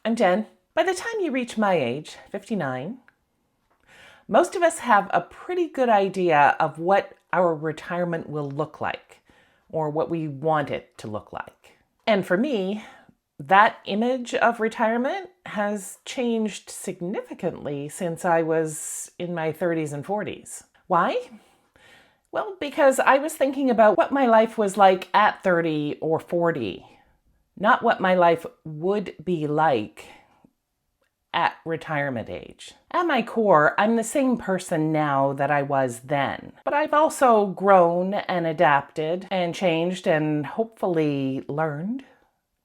I'm Jen. By the time you reach my age, 59, most of us have a pretty good idea of what our retirement will look like or what we want it to look like. And for me, that image of retirement has changed significantly since I was in my 30s and 40s. Why? Well, because I was thinking about what my life was like at 30 or 40, not what my life would be like at retirement age. At my core, I'm the same person now that I was then, but I've also grown and adapted and changed and hopefully learned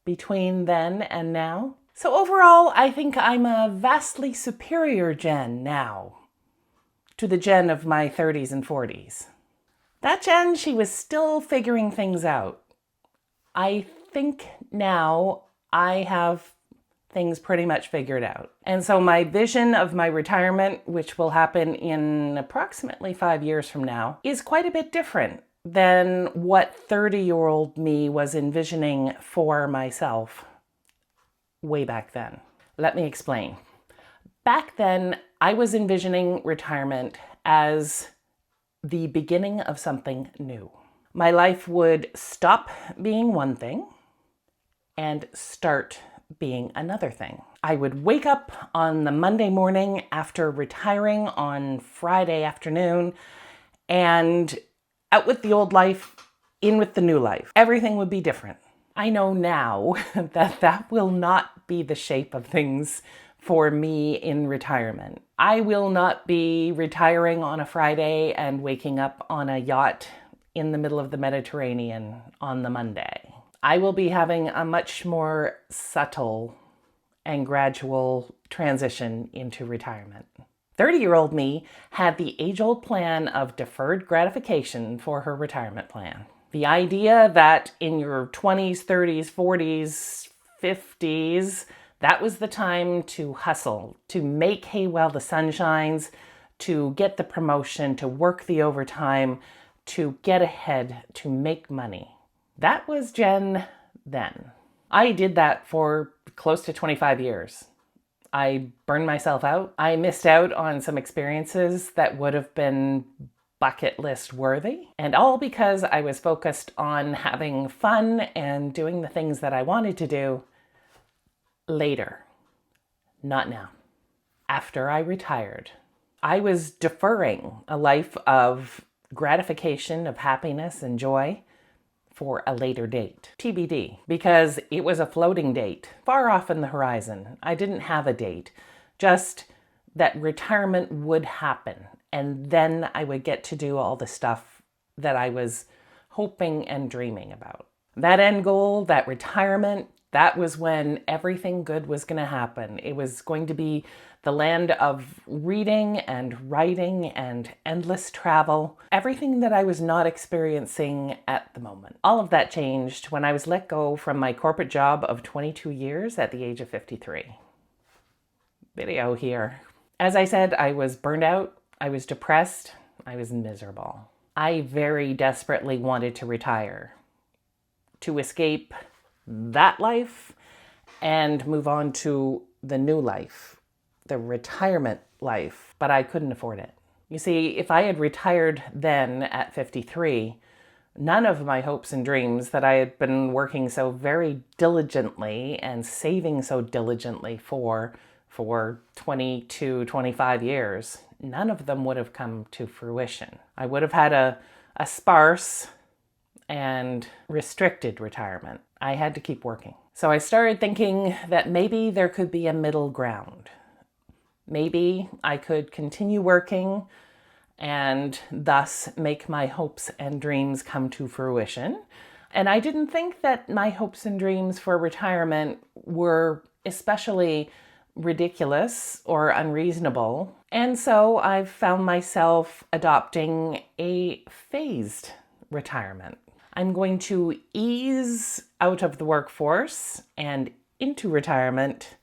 between then and now. So overall, I think I'm a vastly superior Jen now to the Jen of my 30s and 40s. That Jen, she was still figuring things out. I think now I have things pretty much figured out. And so my vision of my retirement, which will happen in approximately 5 years from now, is quite a bit different than what 30-year-old me was envisioning for myself way back then. Let me explain. Back then, I was envisioning retirement as the beginning of something new. My life would stop being one thing and start being another thing. I would wake up on the Monday morning after retiring on Friday afternoon and out with the old life, in with the new life. Everything would be different. I know now that that will not be the shape of things for me in retirement. I will not be retiring on a Friday and waking up on a yacht in the middle of the Mediterranean on the Monday. I will be having a much more subtle and gradual transition into retirement. 30-year-old me had the age-old plan of deferred gratification for her retirement plan. The idea that in your 20s, 30s, 40s, 50s, that was the time to hustle, to make hay while the sun shines, to get the promotion, to work the overtime, to get ahead, to make money. That was Jen then. I did that for close to 25 years. I burned myself out. I missed out on some experiences that would have been bucket list worthy, and all because I was focused on having fun and doing the things that I wanted to do later, not now. After I retired, I was deferring a life of gratification, of happiness and joy for a later date, TBD, because it was a floating date, far off in the horizon. I didn't have a date, just that retirement would happen, and then I would get to do all the stuff that I was hoping and dreaming about. That end goal, that retirement, that was when everything good was going to happen. It was going to be the land of reading and writing and endless travel, everything that I was not experiencing at the moment. All of that changed when I was let go from my corporate job of 22 years at the age of 53. Video here. As I said, I was burned out, I was depressed, I was miserable. I very desperately wanted to retire, to escape that life and move on to the new life, the retirement life, but I couldn't afford it. You see, if I had retired then at 53, none of my hopes and dreams that I had been working so very diligently and saving so diligently for 22, 25 years, none of them would have come to fruition. I would have had a sparse and restricted retirement. I had to keep working. So I started thinking that maybe there could be a middle ground. Maybe I could continue working and thus make my hopes and dreams come to fruition. And I didn't think that my hopes and dreams for retirement were especially ridiculous or unreasonable. And so I've found myself adopting a phased retirement. I'm going to ease out of the workforce and into retirement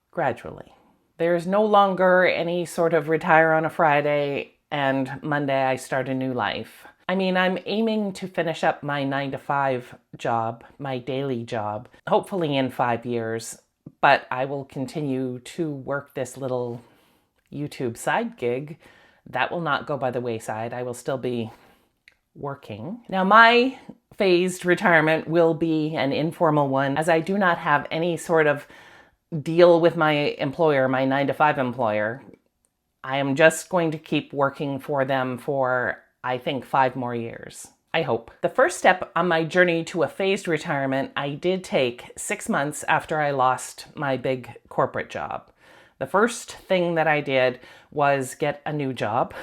gradually. There's no longer any sort of retire on a Friday and Monday I start a new life. I mean, I'm aiming to finish up my 9-to-5 job, my daily job, hopefully in 5 years. but I will continue to work this little YouTube side gig. That will not go by the wayside. I will still be working. Now, my phased retirement will be an informal one, as I do not have any sort of deal with my employer, my 9-to-5 employer. I am just going to keep working for them for, I think, 5 more years. I hope. The first step on my journey to a phased retirement, I did take 6 months after I lost my big corporate job. The first thing that I did was get a new job,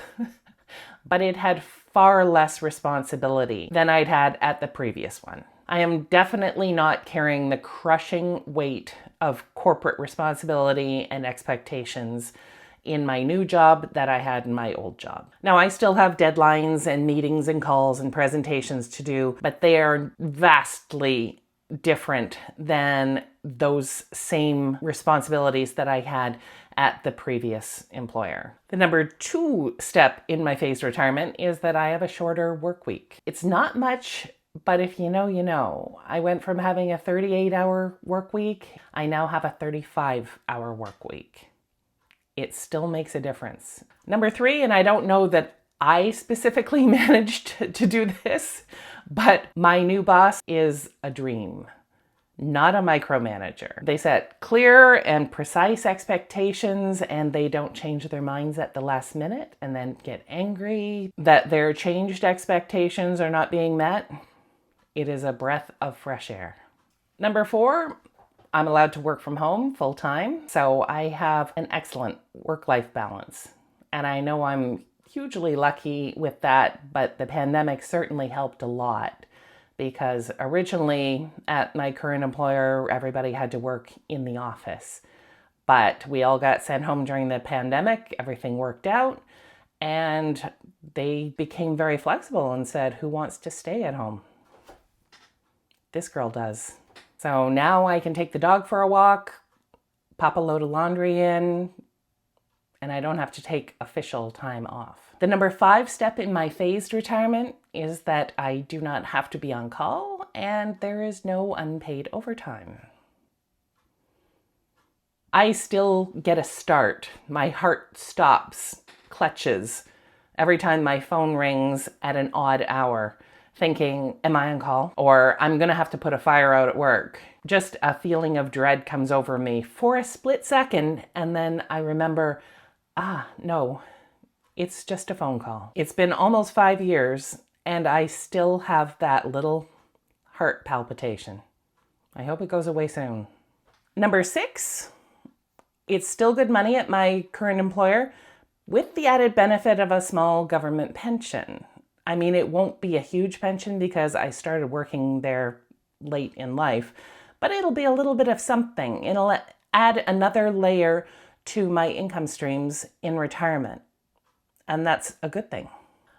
but it had far less responsibility than I'd had at the previous one. I am definitely not carrying the crushing weight of corporate responsibility and expectations in my new job that I had in my old job. Now, I still have deadlines and meetings and calls and presentations to do, but they are vastly different than those same responsibilities that I had at the previous employer. The number 2 step in my phased retirement is that I have a shorter work week. It's not much, but if you know, you know. I went from having a 38-hour work week, I now have a 35-hour work week. It still makes a difference. Number 3, and I don't know that I specifically managed to do this, but my new boss is a dream, not a micromanager. They set clear and precise expectations, and they don't change their minds at the last minute and then get angry that their changed expectations are not being met. It is a breath of fresh air. Number 4, I'm allowed to work from home full time, so I have an excellent work-life balance. And I know I'm hugely lucky with that, but the pandemic certainly helped a lot, because originally at my current employer, everybody had to work in the office. But we all got sent home during the pandemic, everything worked out, and they became very flexible and said, who wants to stay at home? This girl does. So now I can take the dog for a walk, pop a load of laundry in, and I don't have to take official time off. The number 5 step in my phased retirement is that I do not have to be on call and there is no unpaid overtime. I still get a start. My heart stops, clutches, every time my phone rings at an odd hour, thinking, am I on call? Or I'm gonna have to put a fire out at work. Just a feeling of dread comes over me for a split second, and then I remember, no, it's just a phone call. It's been almost 5 years, and I still have that little heart palpitation. I hope it goes away soon. Number 6, it's still good money at my current employer, with the added benefit of a small government pension. I mean, it won't be a huge pension because I started working there late in life, but it'll be a little bit of something. It'll add another layer to my income streams in retirement, and that's a good thing.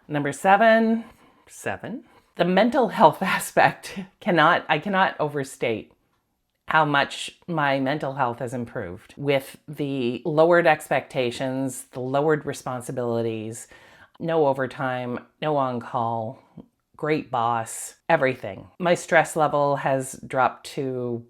Number 7, the mental health aspect. I cannot overstate how much my mental health has improved with the lowered expectations, the lowered responsibilities, no overtime, no on-call, great boss, everything. My stress level has dropped to,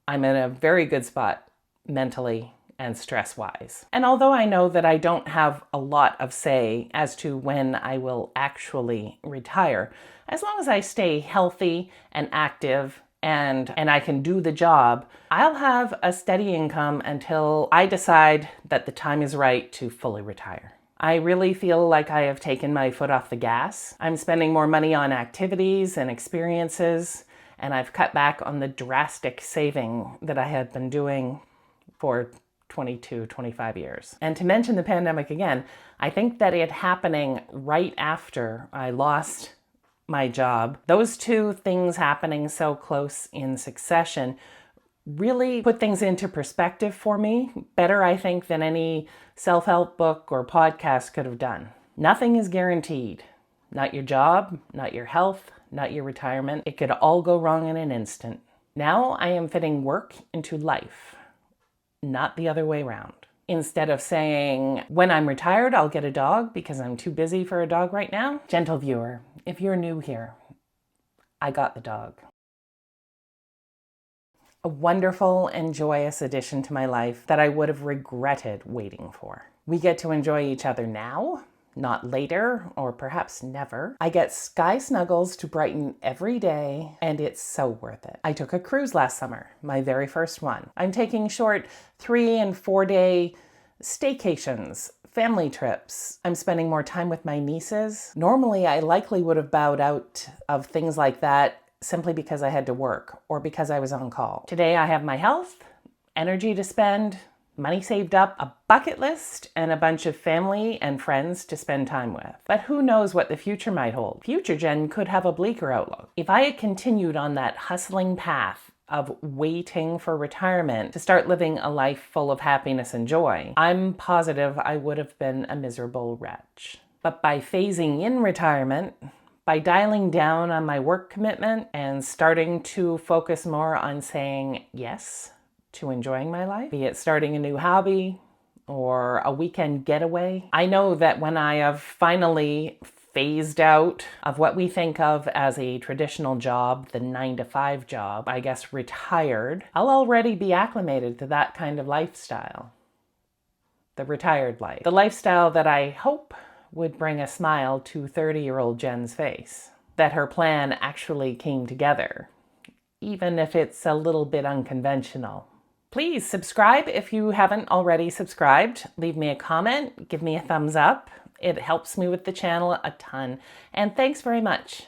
I'm in a very good spot mentally and stress-wise. And although I know that I don't have a lot of say as to when I will actually retire, as long as I stay healthy and active and I can do the job, I'll have a steady income until I decide that the time is right to fully retire. I really feel like I have taken my foot off the gas. I'm spending more money on activities and experiences, and I've cut back on the drastic saving that I had been doing for 22, 25 years. And to mention the pandemic again, I think that it happening right after I lost my job, those two things happening so close in succession really put things into perspective for me, better, I think, than any self-help book or podcast could have done. Nothing is guaranteed. Not your job, not your health, not your retirement. It could all go wrong in an instant. Now I am fitting work into life, not the other way around. Instead of saying, when I'm retired, I'll get a dog because I'm too busy for a dog right now. Gentle viewer, if you're new here, I got the dog. A wonderful and joyous addition to my life that I would have regretted waiting for. We get to enjoy each other now, not later, or perhaps never. I get sky snuggles to brighten every day, and it's so worth it. I took a cruise last summer, my very first one. I'm taking short 3 and 4 day staycations, family trips. I'm spending more time with my nieces. Normally, I likely would have bowed out of things like that simply because I had to work or because I was on call. Today, I have my health, energy to spend, money saved up, a bucket list, and a bunch of family and friends to spend time with. But who knows what the future might hold? Future Jen could have a bleaker outlook. If I had continued on that hustling path of waiting for retirement to start living a life full of happiness and joy, I'm positive I would have been a miserable wretch. But by phasing in retirement, by dialing down on my work commitment and starting to focus more on saying yes to enjoying my life, be it starting a new hobby or a weekend getaway, I know that when I have finally phased out of what we think of as a traditional job, the 9-to-5 job, I guess retired, I'll already be acclimated to that kind of lifestyle. The retired life. The lifestyle that I hope would bring a smile to 30-year-old Jen's face. That her plan actually came together, even if it's a little bit unconventional. Please subscribe if you haven't already subscribed. Leave me a comment, give me a thumbs up. It helps me with the channel a ton. And thanks very much.